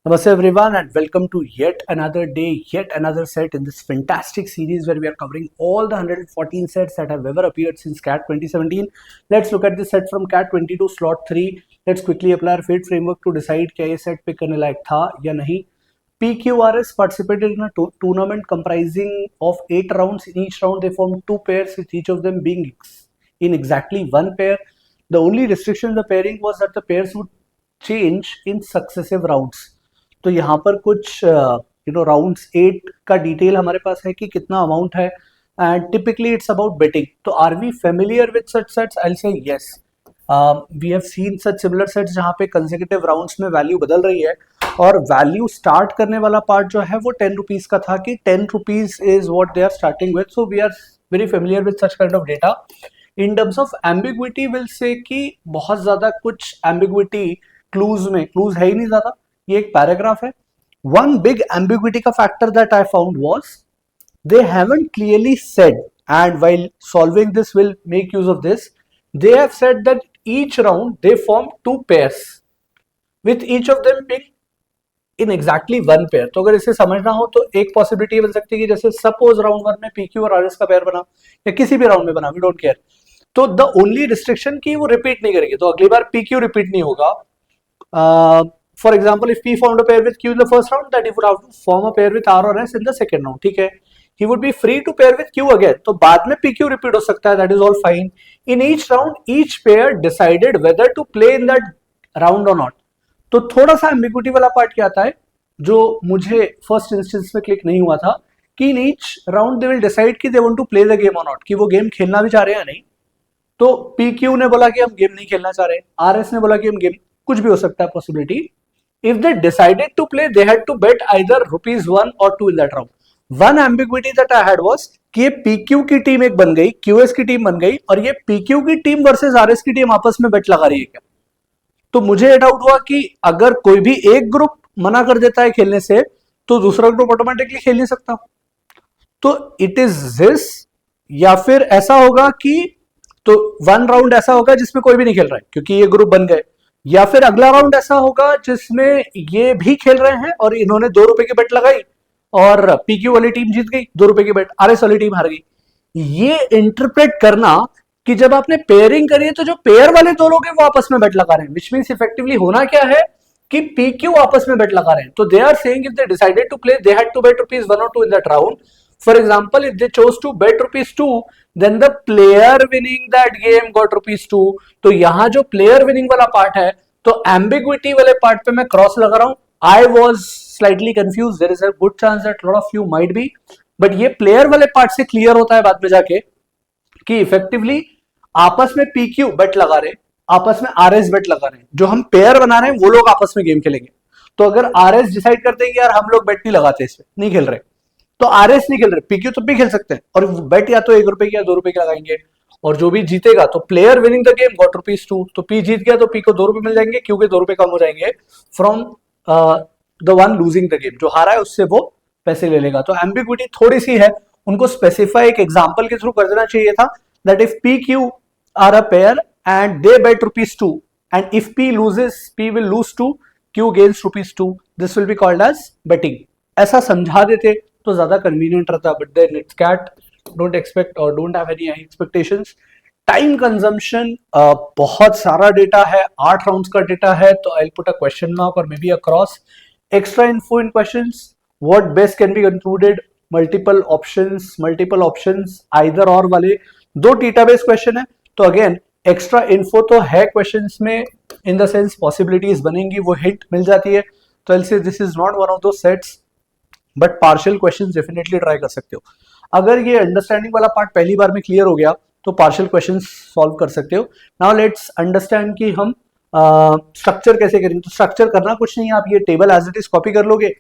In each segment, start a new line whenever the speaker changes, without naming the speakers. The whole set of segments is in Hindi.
Namaste everyone and welcome to yet another day, yet another set in this fantastic series where we are covering all the 114 sets that have ever appeared since CAT 2017. Let's look at this set from CAT 22 slot 3. Let's quickly apply our fate framework to decide क्या ये set pick करने लायक था या नहीं. PQRS participated in a tournament comprising of 8 rounds. In each round they formed 2 pairs with each of them being in exactly one pair. The only restriction in the pairing was that the pairs would change in successive rounds. तो यहाँ पर कुछ राउंड्स 8 का डिटेल हमारे पास है कि कितना अमाउंट है and typically it's about betting. तो are we familiar with such sets? I will say yes. We have seen such similar sets जहाँ पे कंसेक्यूटिव राउंड्स में वैल्यू बदल रही है और वैल्यू स्टार्ट करने वाला पार्ट जो है वो 10 रुपीज का था कि 10 rupees is what they are starting with. So we are very familiar with such kind of data. In terms of ambiguity will say कि बहुत ज्यादा कुछ एम्बिग्विटी क्लूज में क्लूज है ही नहीं ज्यादा. ये एक पैराग्राफ है. वन बिग एम्बिग्विटी का factor that I found was they haven't clearly said, and while solving this will make use of this, they have said that each round they form 2 pairs with each of them being in exactly one pair. तो अगर इसे समझना हो तो एक पॉसिबिलिटी बन सकती है कि जैसे सपोज राउंड 1 में PQ और RS का पेयर बना या किसी भी राउंड में बना, वी डोंट केयर, तो द ओनली रिस्ट्रिक्शन की वो रिपीट नहीं करेगी. तो अगली बार PQ रिपीट नहीं होगा. For example, if P formed a pair with Q in the first round, that he would have to form a pair with R or S in the second round. ठीक है. He would be free to pair with Q again. तो बाद में PQ repeat हो सकता है. That is all fine. In each round, each pair decided whether to play in that round or not. तो थोड़ा सा ambiguity वाला पार्ट क्या आता है जो मुझे फर्स्ट इंस्टेंस में क्लिक नहीं हुआ था कि in each round they will decide कि they want to play the game or not, कि वो गेम खेलना भी चाह रहे हैं या नहीं. तो PQ ने बोला कि हम गेम नहीं खेलना चाह रहे, RS ने बोला कि हम गेम, कुछ भी हो सकता है possibility. If they decided to play, they had to bet either ₹1 or 2 in that round. One ambiguity that I had was कि ये PQ की टीम एक बन गई, QS की टीम बन गई और ये PQ की टीम वर्सेस RS की टीम आपस में बेट लगा रही है क्या. तो मुझे ये डाउट हुआ कि अगर कोई भी एक ग्रुप मना कर देता है खेलने से तो दूसरा ग्रुप ऑटोमेटिकली खेल नहीं सकता. तो इट इज दिस, या फिर ऐसा होगा कि तो वन राउंड ऐसा होगा जिसमें कोई भी नहीं खेल रहा है क्योंकि ये ग्रुप बन गए, या फिर अगला राउंड ऐसा होगा जिसमें ये भी खेल रहे हैं और इन्होंने ₹2 की बेट लगाई और PQ वाली टीम जीत गई, ₹2 की बेट, RS वाली टीम हार गई. ये इंटरप्रेट करना कि जब आपने पेयरिंग करी है तो जो पेयर वाले 2 लोग हैं वो आपस में बेट लगा रहे हैं, विच मींस इफेक्टिवली होना क्या है कि PQ आपस में बेट लगा रहे हैं. तो they are saying if they decided to play they had to bet ₹1 or 2 in that round. For example, if they chose to bet ₹2, then the player winning that game got ₹2. तो यहां जो player winning वाला पार्ट है, तो ambiguity वाले पार्ट पे मैं क्रॉस लगा रहा हूं. I was slightly confused. There is a good chance that a lot of you might be, but ये player वाले पार्ट से क्लियर होता है बाद में जाके कि इफेक्टिवली आपस में PQ बेट लगा रहे, आपस में RS बेट लगा रहे, जो हम पेयर बना रहे हैं वो लोग आपस में गेम खेलेंगे. तो अगर RS डिसाइड करते हैं कि यार हम लोग बेट नहीं लगाते, इसमें नहीं खेल रहे, तो RS नहीं खेल रहे, PQ तो भी खेल सकते हैं और बेट या तो ₹1 की या ₹2 की लगाएंगे और जो भी जीतेगा तो player winning the game got ₹2. तो P जीत गया तो P को ₹2 मिल जाएंगे, Q के ₹2 कम हो जाएंगे from the one losing the game. जो हारा है उससे वो पैसे ले लेगा. तो एम्बिग्विटी थोड़ी सी है, उनको स्पेसिफाई एक एग्जांपल के थ्रू कर देना चाहिए था that if PQ are a pair and they bet ₹2 and if P loses P will lose to Q gains ₹2. This will be called as betting. ऐसा समझा देते तो ज्यादा कन्वीनियंट रहता, but then it's cat, don't expect और don't have any expectations. Time consumption, बहुत सारा डेटा है, 8 राउंड्स का डेटा है, तो I will put a question mark और maybe a cross. Extra info in questions, what best can be concluded, multiple options either और वाले 2 डेटाबेस क्वेश्चन है. तो अगेन एक्स्ट्रा इन्फो तो है क्वेश्चंस में, इन द सेंस पॉसिबिलिटीज बनेंगी, वो हिंट मिल जाती है. तो आई विल से this is not one of those sets, but partial questions definitely try कर सकते हो. अगर ये अंडरस्टैंडिंग वाला पार्ट पहली बार में क्लियर हो गया तो पार्शियल क्वेश्चंस सॉल्व कर सकते हो. नाउ लेट्स अंडरस्टैंड कि हम स्ट्रक्चर कैसे करेंगे. तो स्ट्रक्चर करना कुछ नहीं है, आप ये table as it is copy कर लोगे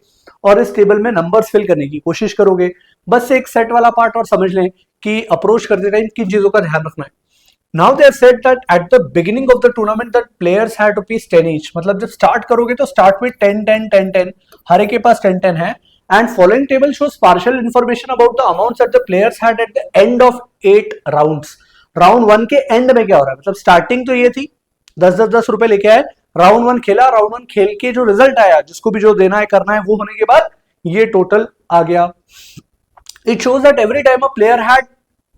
और इस टेबल में नंबर्स फिल करने की कोशिश करोगे. बस एक सेट वाला पार्ट और समझ लें कि अप्रोच करते टाइम किन चीजों का ध्यान रखना है. Now they have said that at the beginning of the tournament that players had ₹10 each. मतलब जब स्टार्ट करोगे तो स्टार्ट with 10 10 10 10, हर एक के पास 10 10 है. And following table shows partial information about the amounts that the players had at the end of 8 rounds. Round 1 के एंड में क्या हो रहा है, मतलब स्टार्टिंग तो ये थी 10 10 10 रुपए लेके आए, राउंड 1 खेला, राउंड 1 खेल के जो रिजल्ट आया, जिसको भी जो देना है करना है वो होने के बाद ये टोटल आ गया. It shows that every time a player had,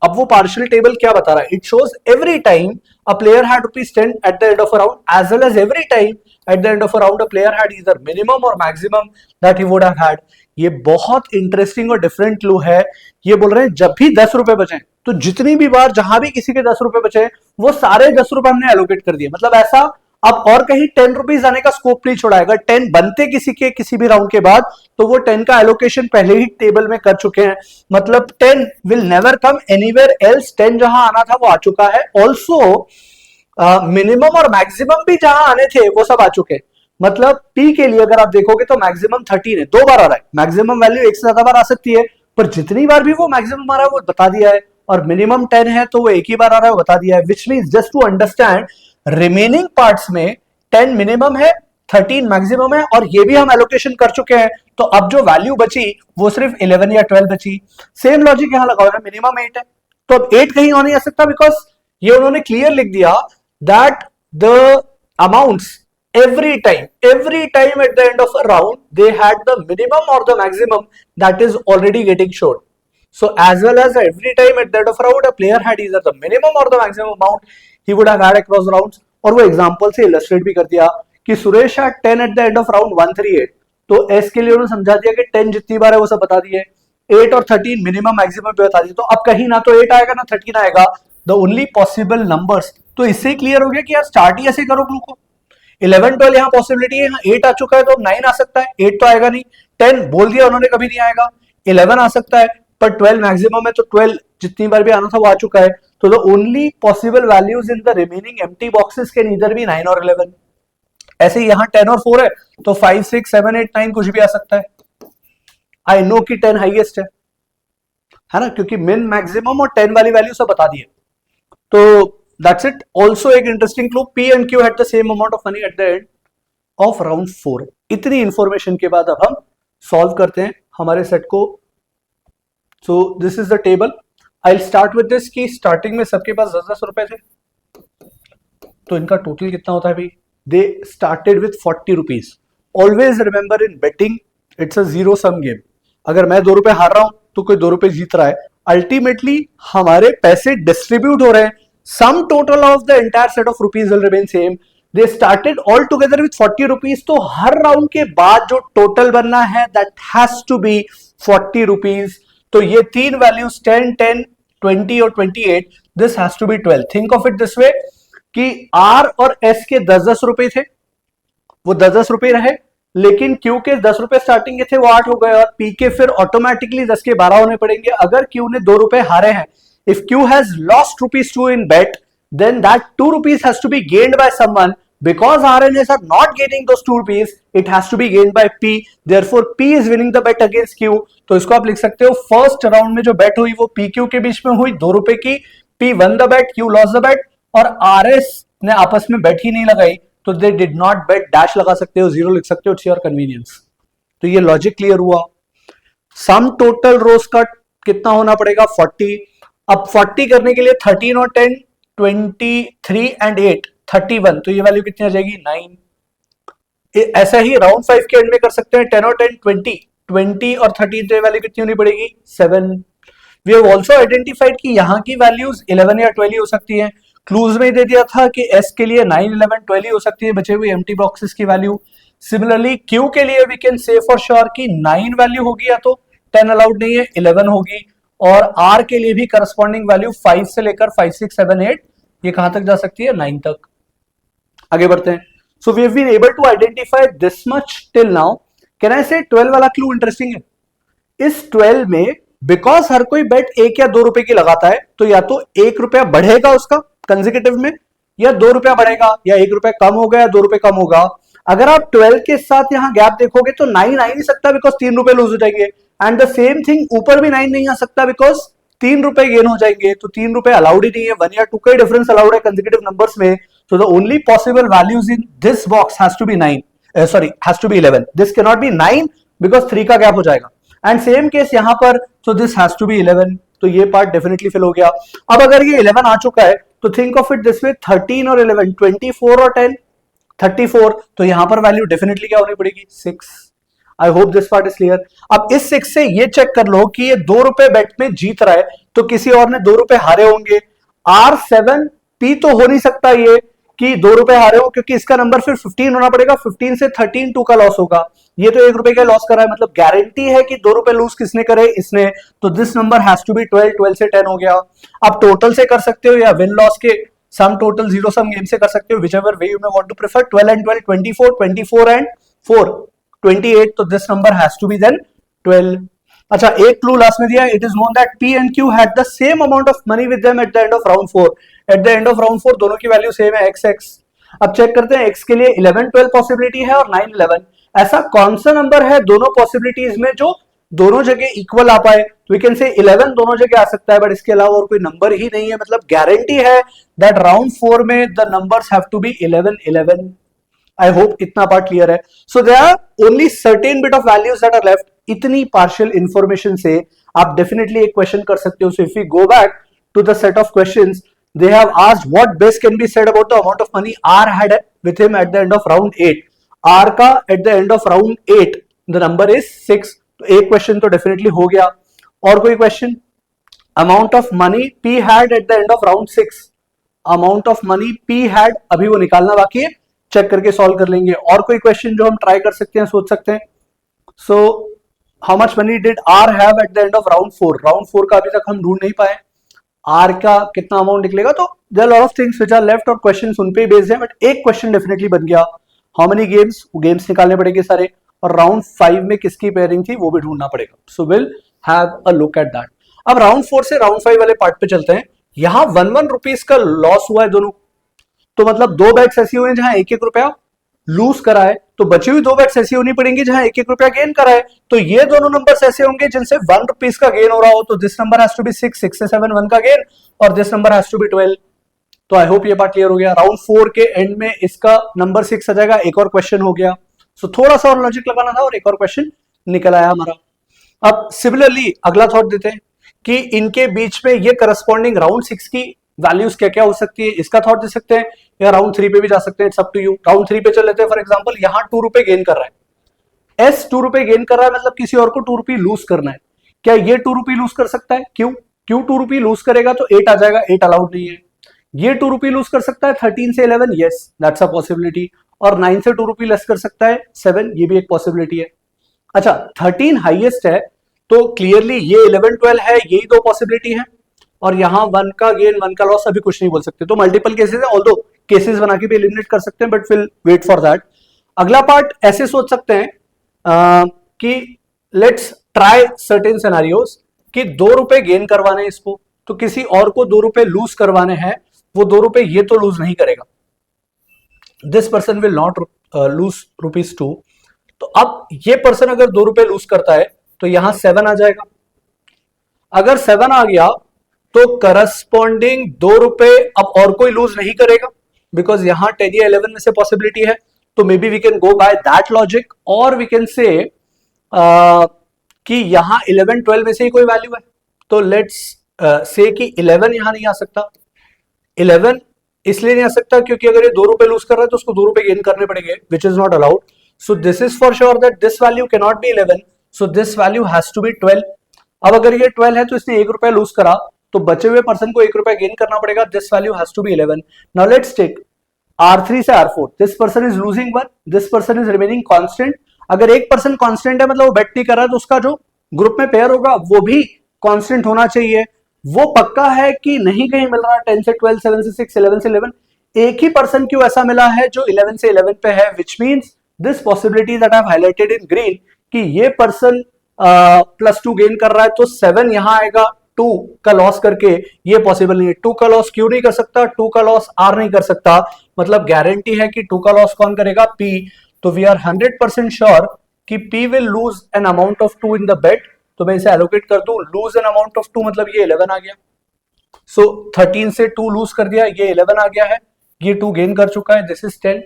अब वो पार्शियल टेबल क्या बता रहा है, it shows every time a player had ₹10 at the end of a round, as well as every time at the end of a round a player had either minimum or maximum that he would have had. ये बहुत इंटरेस्टिंग और डिफरेंट क्लू है. ये बोल रहे हैं जब भी 10 रुपए बचे तो जितनी भी बार जहां भी किसी के 10 रुपए बचे वो सारे 10 रुपए हमने एलोकेट कर दिए. मतलब ऐसा अब और कहीं 10 रुपीज आने का स्कोप नहीं छोड़ा. अगर 10 बनते किसी के किसी भी राउंड के बाद तो वो 10 का एलोकेशन पहले ही टेबल में कर चुके हैं. मतलब 10 will never come anywhere else. 10 जहां आना था वो आ चुका है. ऑल्सो मिनिमम और मैक्सिमम भी जहां आने थे वो सब आ चुके हैं. मतलब पी के लिए अगर आप देखोगे तो मैक्सिमम 13 है, 2 बार आ रहा है. मैक्सिमम वैल्यू एक से ज्यादा बार आ सकती है, पर जितनी बार भी वो मैक्सिमम आ रहा है वो बता दिया है. और मिनिमम 10 है तो वो एक ही बार आ रहा है वो बता दिया है. Which means just to understand remaining parts में 10 मिनिमम है, 13 मैक्सिमम है, और ये भी हम एलोकेशन कर चुके हैं. तो अब जो वैल्यू बची वो सिर्फ 11 या 12 बची. सेम लॉजिक यहां लगा हुआ है. मिनिमम 8 है तो अब 8 कहीं और नहीं आ सकता, बिकॉज ये उन्होंने क्लियर लिख दिया that the amounts every time at the end of a round they had the minimum or the maximum that is already getting shown. So as well as every time at the end of a round a player had either the minimum or the maximum amount he would have had across rounds. और वो एग्जांपल से इलस्ट्रेट भी कर दिया कि Suresh had 10 at the end of round 138. तो एस के लिए उन्होंने समझा दिया कि 10 जितनी बार है वो सब बता दिए. 8 और 13 मिनिमम मैक्सिमम पे बता दिए. तो अब कहीं ना तो 8 आएगा ना 13 आएगा. The only possible numbers. तो इससे क्लियर हो गया कि यार स्टार्ट ही ऐसे करो क्लू को. 11 12 यहाँ पॉसिबिलिटी है, यहाँ 8 आ चुका है तो अब 9 आ सकता है. 8 तो आएगा नहीं. 10 बोल दिया उन्होंने कभी नहीं आएगा. 11 आ सकता है पर 12 मैक्सिमम है तो 12 जितनी बार भी आना था वो आ चुका है. तो the only possible values in the remaining empty boxes can either be 9 और 11. ऐसे ही यहाँ 10 और 4 है तो 5 6 7 8 9 कुछ भी आ सकता है. आई नो कि 10 हाईएस्ट है ना, क्योंकि मिन मैक्सिमम और 10 वाली वैल्यू सब बता दिए. तो that's it. Also एक interesting clue, P and Q had the same amount of money at the end of round 4. इतनी इंफॉर्मेशन के बाद अब हम सॉल्व करते हैं हमारे सेट को. So this is the table. I'll start with this कि स्टार्टिंग में सबके पास 10-10 रुपए थे तो इनका टोटल कितना होता है भाई. They started with 40 rupees. Always remember in betting it's a zero sum game. अगर मैं 2 रुपए हार रहा हूं तो कोई 2 रुपए जीत रहा है. अल्टीमेटली हमारे पैसे डिस्ट्रीब्यूट हो रहे हैं. Sum total of the entire set of rupees will remain same. They started all together with 40 rupees. तो हर राउंड के बाद जो टोटल बनना है that has to be 40 rupees. तो ये तीन वैल्यूज 10, 10, 20 और 28. This has to be 12. Think of it this way कि R और S के 10-10 रुपए थे, वो 10-10 रुपए रहे, लेकिन Q के 10 रुपए स्टार्टिंग के थे वो 8 हो गए और P के फिर ऑटोमेटिकली 10 के 12 होने पड़ेंगे. अगर Q ने 2 रुपए हारे हैं, if Q has lost ₹2 in bet, then that 2 rupees has to be gained by someone. Because R and S are not gaining those 2 rupees, it has to be gained by P. Therefore, P is winning the bet against Q. तो इसको आप लिख सकते हो फर्स्ट राउंड में जो बेट हुई वो PQ के बीच में हुई 2 रुपए की. P won the bet, Q lost the bet. और RS ने आपस में बेट ही नहीं लगाई तो they did not bet. Dash लगा सकते हो, 0 लिख सकते हो, it's your convenience. तो ये लॉजिक क्लियर हुआ. सम टोटल रोज का कितना होना पड़ेगा 40. अब 40 करने के लिए 13 और 10, 23 एंड 8, 31. तो ये वैल्यू कितनी आ जाएगी 9. ऐसा ही राउंड 5 के एंड में कर सकते हैं. 10 और 10, 20 और 13. तो ये वैल्यू कितनी होनी पड़ेगी 7. वी हैव आल्सो आइडेंटिफाइड कि यहाँ की वैल्यूज 11 या 12 हो सकती हैं. क्लूज में दे दिया था कि S के लिए 9, 11, 12 हो सकती है बचे हुए एम्प्टी बॉक्सेस की वैल्यू. सिमिलरली Q के लिए we can say for sure कि 9 वैल्यू होगी या तो 10 अलाउड नहीं है 11 होगी. और R के लिए भी करस्पॉन्डिंग वैल्यू 5 से लेकर 5, 6, 7, 8 ये कहां तक जा सकती है 9 तक. आगे बढ़ते हैं. So we have been able to identify this much till now. Can I say 12 वाला क्लू इंटरेस्टिंग है. इस 12 में बिकॉज हर कोई बेट 1 या 2 रुपए की लगाता है तो या तो 1 रुपया बढ़ेगा उसका कंसेक्यूटिव में या 2 रुपया बढ़ेगा या 1 रुपया कम होगा या 2 रुपए कम होगा. अगर आप 12 के साथ यहां गैप देखोगे तो 9 आ ही नहीं सकता बिकॉज 3 रुपए लूज हो जाएंगे. एंड द सेम थिंग ऊपर भी 9 नहीं आ सकता बिकॉज 3 रुपए गेन हो जाएंगे. तो 3 रुपए अलाउड ही नहीं है. 1 या 2 का डिफरेंस अलाउड है कंसेक्यूटिव नंबर्स में. So the only possible values in this box has to be 9, has to be 11. This can not be 9 because 3 का गैप हो जाएगा. एंड सेम केस यहां पर, so this has to be 11. तो ये पार्ट डेफिनेटली फिल हो गया. अब अगर ये 11 आ चुका है तो think of it this way, 13 और 11, 24 और 10, 34, तो यहां पर वैल्यू डेफिनेटली क्या होनी पड़ेगी 6। I hope this part is clear. अब इस 6 से ये चेक कर लो कि ये 2 रुपए बेट में जीत रहा है, तो किसी और ने 2 रुपए हारे होंगे। R7P तो हो नहीं सकता ये कि 2 रुपए हारे हो, क्योंकि इसका नंबर फिर 15 होना पड़ेगा। 15 से 13 2 का लॉस होगा, ये तो 1 रुपए का लॉस कर रहा है, मतलब गारंटी है कि 2 रुपए लूज किसने करे, इसने। तो this number has to be 12, 12 से 10 हो गया। आप टोटल से कर सकते हो या विन लॉस के sum total zero sum game से कर सकते हो, whichever way you may want to prefer। 12 and 12 24, 24 and 4 28, तो this number has to be then 12। अच्छा, एक क्लू लास्ट में दिया, it is known that P and Q had the same amount of money with them at the end of round 4। at the end of round 4 दोनों की वैल्यू सेम है, x। अब चेक करते हैं x के लिए 11 12 पॉसिबिलिटी है और 9 11। ऐसा कौन सा नंबर है दोनों पॉसिबिलिटीज में जो दोनों जगह इक्वल आ पाए? तो वी कैन से 11 दोनों जगह आ सकता है, बट इसके अलावा और कोई नंबर ही नहीं है। मतलब गारंटी है दैट राउंड 4 में the numbers have to be 11 11। I hope इतना पार्ट क्लियर है। So there are only certain bit of values that are left. इतनी पार्शियल इंफॉर्मेशन से आप डेफिनेटली एक क्वेश्चन कर सकते हो। So if we go back to the set of questions, they have asked what best can be said about the amount of money R had with him at the end of round 8। R का at the end of round 8 the number is 6। तो एक क्वेश्चन तो डेफिनेटली हो गया। और कोई question? Amount of money P had at the end of round 6। Amount of money P had, अभी वो निकालना बाकी है, चेक करके सॉल्व कर लेंगे। और कोई क्वेश्चन जो हम ट्राई कर सकते हैं, सोच सकते हैं? So how much money did R have at the end of round 4? Round 4 का अभी तक हम ढूंढ नहीं पाए, आर का कितना अमाउंट निकलेगा। तो there are lot of things which are left और क्वेश्चंस उन पे ही बेस्ड है, बट एक क्वेश्चन डेफिनेटली बन गया। How many games? गेम्स निकालने पड़ेंगे सारे, और राउंड 5 में किसकी पेयरिंग थी वो भी ढूंढना पड़ेगा। So will have a look at that. अब राउंड 4 से राउंड 5 वाले पार्ट पे चलते हैं। यहां 1 रुपीज का लॉस हुआ है दोनों, तो मतलब 2 बैट्स ऐसी हुई जहां 1 रुपया लूज करा है, तो बची हुई 2 बैट्स ऐसी होनी पड़ेंगी जहां 1 रुपया गेन करा है। तो ये दोनों नंबर्स ऐसे होंगे जिनसे 1 रुपीज का गेन हो रहा हो। तो this number has to be 6, 6 से 7 1 का गेन, और this number has to be 12। तो आई होप ये पार्ट क्लियर हो गया। राउंड 4 के एंड में इसका नंबर 6 आ जाएगा। एक और क्वेश्चन हो गया। सो थोड़ा सा और लॉजिक लगाना था और एक और क्वेश्चन निकल आया हमारा। अब सिमिलरली अगला थॉट देते हैं कि इनके बीच में ये करस्पॉन्डिंग राउंड 6 की वैल्यूज क्या क्या हो सकती है, इसका थॉट दे सकते हैं, या राउंड 3 पे भी जा सकते हैं। It's up to you. Round 3 पे चल लेते हैं। फॉर एग्जांपल यहां 2 रुपए गेन कर रहा है, एस 2 रुपए गेन कर रहा है, मतलब किसी और को 2 रुपए लूज करना है। क्या ये 2 रुपए लूज कर सकता है? क्यों 2 रुपए लूज करेगा तो 8 आ जाएगा, 8 अलाउड नहीं है। ये 2 रुपए लूज कर सकता है 13 से 11, यस दैट्स अ पॉसिबिलिटी। और 9 से 2 रुपए लेस कर सकता है 7, ये भी एक पॉसिबिलिटी है। अच्छा, 13 हाईएस्ट है, तो क्लियरली ये 11 12 है, यही 2 पॉसिबिलिटी है। और यहां 1 का गेन 1 का लॉस, अभी कुछ नहीं बोल सकते। तो मल्टीपल केसेस है, ऑल्दो केसेस बना के भी एलिमिनेट कर सकते हैं, but will wait for that. अगला पार्ट ऐसे सोच सकते हैं कि लेट्स ट्राई सर्टेन सिनेरियोस कि 2 रुपए गेन करवाने इसको, तो किसी और को 2 रुपए लूज करवाने हैं। वो 2 रुपए ये तो लूज नहीं करेगा, this person will not lose ₹2। तो अब ये पर्सन अगर 2 रुपए लूज करता है तो यहां 7 आ जाएगा। अगर 7 आ गया तो करस्पॉन्डिंग 2 रुपए अब और कोई लूज नहीं करेगा, बिकॉज यहां 10 या 11 में से पॉसिबिलिटी है। तो may be we can go by that logic, और वी कैन से कि यहां 11 12 में से ही कोई वैल्यू है। तो लेट्स से कि 11 यहां नहीं आ सकता। 11 इसलिए नहीं आ सकता क्योंकि अगर ये 2 रुपए लूज कर रहा है तो उसको 2 रुपए गेन करने पड़ेंगे, which is not allowed. So this is for sure that this value can not be 11, so this value has to be 12। अब अगर ये 12 है तो इसने 1 रुपया लूज करा, तो बचे हुए पर्सन को 1 रुपया गेन करना पड़ेगा। This value has to be 11। Now let's take R3 से R4। This person is losing 1, this person is remaining constant. अगर एक पर्सन कांस्टेंट है, मतलब वो बेट नहीं कर रहा है, तो उसका जो ग्रुप में पेयर होगा वो भी कांस्टेंट होना चाहिए। वो पक्का है कि नहीं कहीं मिल रहा। 10 से 12, 7 से 6, 11 से 11, एक ही पर्सन क्यों ऐसा मिला है जो 11 से 11 पे है, which means this possibility that I have highlighted in green कि ये पर्सन +2 गेन कर रहा है, तो 7 यहां आएगा 2 का लॉस करके। ये पॉसिबल नहीं है। 2 का लॉस क्यों नहीं कर सकता? 2 का लॉस R नहीं कर सकता, मतलब गारंटी है कि 2 का लॉस कौन करेगा? P। तो वी आर 100% श्योर कि P will lose an amount of 2 in the bet. तो मैं इसे एलोकेट कर दूं, लूज एन अमाउंट ऑफ 2 मतलब ये 11 आ गया। सो 13 से 2 लूज कर दिया, ये 11 आ गया है। ये 2 गेन कर चुका है, दिस इज 10।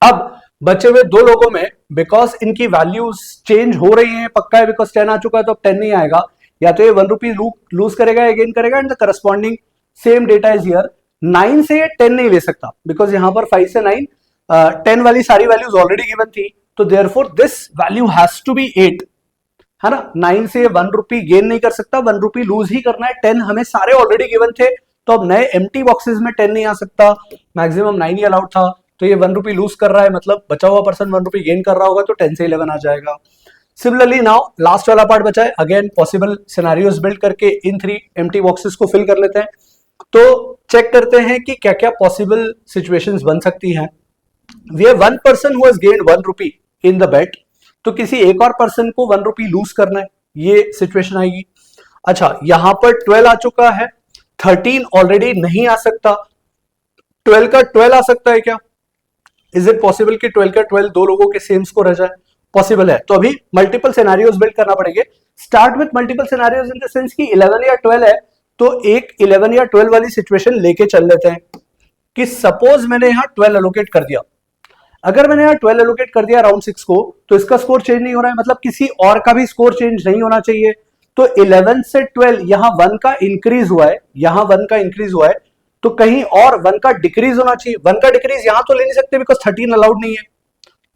अब बचे हुए 2 लोगों में बिकॉज इनकी वैल्यूज चेंज हो रही हैं, पक्का है बिकॉज 10 आ चुका है तो अब 10 नहीं आएगा। या तो ये 1 रुपी लूज करेगा या गेन करेगा, and the corresponding same data is here. 9 से ये 10 नहीं ले सकता बिकॉज यहां पर 5 से 9 10 वाली सारी वैल्यूज ऑलरेडी गिवन थी, तो therefore this value has to be 8, है ना। 9 से 1 रुपी गेन नहीं कर सकता, 1 रुपी लूज ही करना है। 10 हमें सारे ऑलरेडी गिवन थे, तो अब नए एम्प्टी बॉक्सेस में 10 नहीं आ सकता, मैक्सिमम 9 ही अलाउड था, तो ये 1 रुपी लूज कर रहा है, मतलब बचा हुआ पर्सन 1 रुपी गेन कर रहा होगा, तो 10 से 11 आ जाएगा। सिमिलरली नाउ लास्ट वाला पार्ट बचा है, अगेन पॉसिबल सिनेरियोस बिल्ड करके इन 3 एम्प्टी बॉक्सेस को फिल कर लेते हैं। तो चेक करते हैं कि क्या क्या पॉसिबल सिचुएशंस बन सकती हैं। We have one person who has gained 1 rupee in the bet, तो किसी एक और पर्सन को 1 रुपी लूज करना है, ये सिचुएशन आएगी। अच्छा, यहां पर 12 आ चुका है, 13 ऑलरेडी नहीं आ सकता, 12 का 12 आ सकता है क्या? इज इट पॉसिबल कि 12 का 12 दो लोगों के सेम स्कोर आ जाए? पॉसिबल है। तो अभी मल्टीपल सिनेरियोस बिल्ड करना पड़ेंगे। Start with multiple scenarios in the sense कि 11 या 12 है, तो एक 11 या 12 वाली सिचुएशन लेके चल लेते हैं कि सपोज मैंने यहां 12 एलोकेट कर दिया। अगर मैंने यहां 12 एलोकेट कर दिया राउंड 6 को, तो इसका स्कोर चेंज नहीं हो रहा है, मतलब किसी और का भी स्कोर चेंज नहीं होना चाहिए। तो 11 से 12 यहां 1 का इंक्रीज हुआ है, यहां 1 का इंक्रीज हुआ है, तो कहीं और 1 का डिक्रीज होना चाहिए। 1 का डिक्रीज यहां तो ले नहीं सकते बिकॉज 13 अलाउड नहीं है,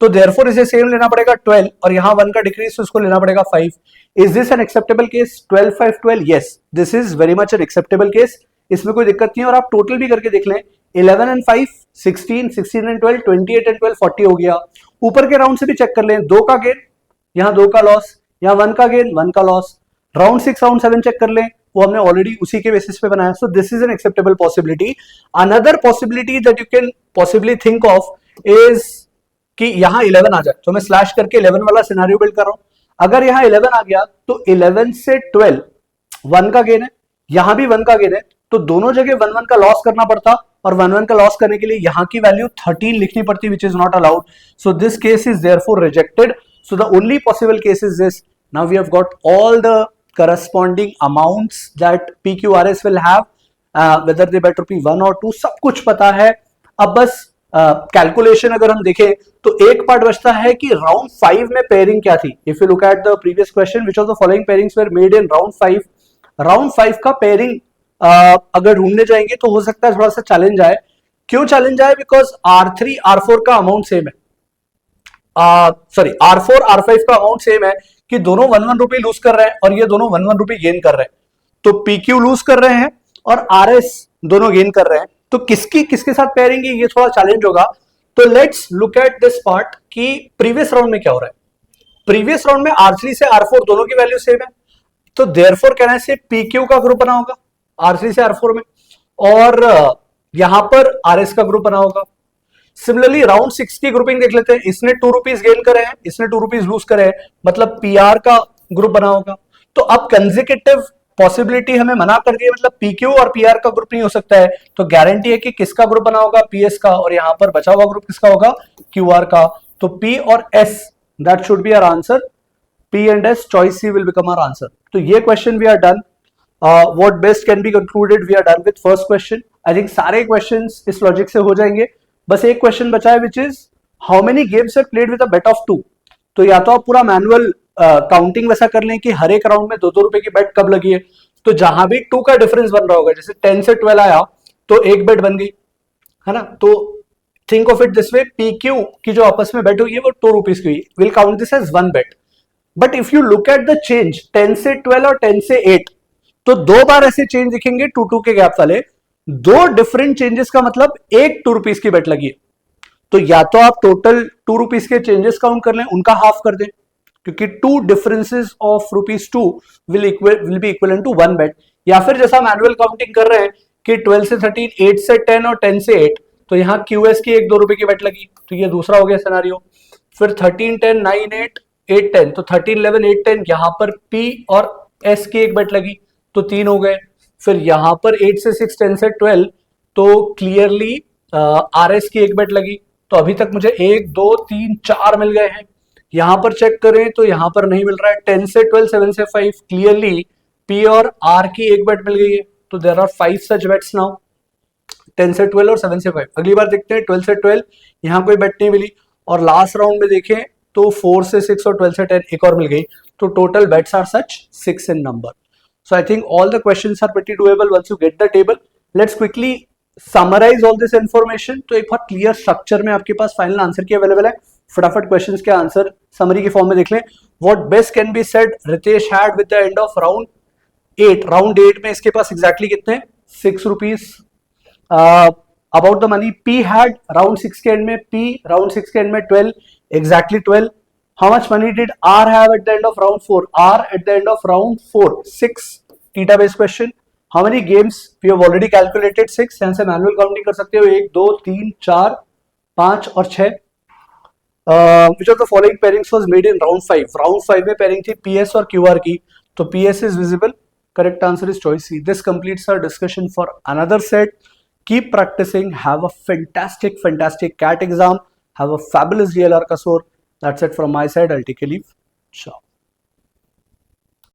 तो देयरफॉर इसे सेम लेना पड़ेगा 12, और यहां 1 का डिक्रीज तो इसको लेना पड़ेगा 5। Is this an acceptable case? 12 5 12, yes, this is very much an acceptable case, इसमें कोई दिक्कत नहीं है। और आप टोटल भी करके देख लें, 11 एंड 5 16, 16 एंड 12 28 एंड 12 40 हो गया। ऊपर के राउंड से भी चेक कर लें, 2 का गेन, यहां 2 का लॉस, यहां 1 का गेन, 1 का लॉस। राउंड 6 राउंड 7 चेक कर लें, वो हमने ऑलरेडी उसी के बेसिस पे बनाया। सो this is an acceptable possibility. Another possibility that you can possibly think of is कि यहां 11 आ जाए, तो मैं स्लैश करके 11 वाला सिनेरियो बिल्ड कर रहा हूं। अगर यहां 11 आ गया, तो 11 से 12 1 का गेन है, यहां भी 1 का गेन है, तो दोनों जगह 1 1 का लॉस करना पड़ता, और 1 1 का लॉस करने के लिए यहां की वैल्यू 13 लिखनी पड़ती, which is not allowed. So this case is therefore rejected. So the only possible case is this. Now we have got all the corresponding amounts that PQRS will have, whether they bet rupee 1 और 2, सब कुछ पता है। अब बस कैलकुलेशन अगर हम देखें, तो एक पार्ट बचता है कि राउंड 5 में पेयरिंग क्या थी। If you look at the previous question, which of the following pairings were made in round 5, round 5 का पेयरिंग अगर ढूंढने जाएंगे तो हो सकता है थोड़ा सा चैलेंज आए। क्यों चैलेंज आए? बिकॉज R3 R4 का अमाउंट सेम है, सॉरी R4 R5 का अमाउंट सेम है, कि दोनों 1 1 रुपए लूज कर रहे हैं और ये दोनों 1 1 रुपए गेन कर रहे हैं। तो PQ लूज कर रहे हैं और RS दोनों गेन कर रहे हैं, तो किसकी किसके साथ पेयरिंग है, ये थोड़ा चैलेंज होगा। तो let's look at this part कि प्रीवियस राउंड में क्या हो रहा है। प्रीवियस राउंड में R3 से R4 दोनों की वैल्यू सेम है, तो देयरफॉर कहना से PQ का ग्रुप बना होगा R3 से R4 में, और यहां पर RS का ग्रुप बना होगा। सिमिलरली राउंड 6 की ग्रुपिंग देख लेते हैं, इसने 2 रुपीज गेन करे हैं, इसने 2 रुपीज लूज करे हैं, मतलब PR का ग्रुप बना होगा। तो अब कंसेक्यूटिव पॉसिबिलिटी हमें मना कर दी है, मतलब PQ और PR का ग्रुप नहीं हो सकता है, तो गारंटी है कि किसका ग्रुप बना होगा, PS का, और यहां पर बचा हुआ ग्रुप किसका होगा, QR का। तो P और S, that should be our answer. P and S, choice C will become our answer. तो ये question we are done. What best can be concluded, we are done with first question. I think सारे क्वेश्चंस इस लॉजिक से हो जाएंगे। बस एक क्वेश्चन बचा है, which is how many games are played with a bet of 2। तो या तो आप पूरा मैनुअल काउंटिंग वैसा कर लें कि हर एक राउंड में 2-2 रुपए की बेट कब लगी है, तो जहां भी 2 का डिफरेंस बन रहा होगा, जैसे 10 से 12 आया तो एक बेट बन गई, है ना। तो think of it this way, PQ की जो आपस में बेट हुई है वो 2 रुपीज की हुई, will count this as 1 bet. But if you look at the change 10 से 12 और 10 से 8, तो 2 बार ऐसे चेंज दिखेंगे 2-2 के गैप वाले, 2 डिफरेंट चेंजेस का मतलब एक 2 रुपीज की बेट लगी है। तो या तो आप टोटल 2 रुपीज के चेंजेस काउंट कर लें, उनका हाफ कर दें, क्योंकि 2 differences of ₹2 will be equivalent to 1 bet. या फिर जैसा मैनुअल काउंटिंग कर रहे हैं कि 12 से 13, 8 से 10 और 10 से 8, तो यहां QS की 1-2 रुपए की बेट लगी, तो ये दूसरा हो गया सिनेरियो। फिर 13, 10, 9, 8, 8, 10, तो 13, 11, 8, 10, यहां पर P और S की एक बेट लगी, तो 3 हो गए। फिर यहां पर 8 से 6, 10 से 12, तो क्लियरली RS की एक बेट लगी, तो अभी तक मुझे 1, 2, 3, 4 मिल गए हैं। यहां पर चेक करें तो यहां पर नहीं मिल रहा है। 10 से 12, 7 से 5, क्लियरली P और R की एक बेट मिल गई है, तो there are 5 such bets now, 10 से 12 और 7 से 5। अगली बार देखते हैं 12 से 12, यहां कोई बेट नहीं मिली, और लास्ट राउंड में देखें तो 4 से 6 और 12 से 10 एक और मिल गई, तो total bets are such 6 in number. So I think all the questions are pretty doable once you get the table. Let's quickly summarise all this information, तो एक बहुत क्लियर स्ट्रक्चर में आपके पास फाइनल आंसर की अवेलेबल है। फटाफट क्वेश्चंस के आंसर समरी के फॉर्म में देख लें। What best can be said Ritesh had with the end of round 8, round 8 में इसके पास एग्जैक्टली कितने 6 rupees. About the money, P had round 6 के एंड में, पी राउंड 6 के एंड में 12, exactly 12। How much money did R have at the end of round 4, R at the end of round 4 6, theta based question. How many games, we have already calculated 6, यहां से मैनुअल काउंटिंग कर सकते हो 1 2 3 4 5 और 6। which of the following pairings was made in round 5, round 5 में पेयरिंग थी PS और QR की, तो PS is visible, correct answer is choice C. This completes our discussion for another set. Keep practicing, have a fantastic CAT exam, have a fabulous DLR ka score. That's it from my side, I'll take a leave. Ciao.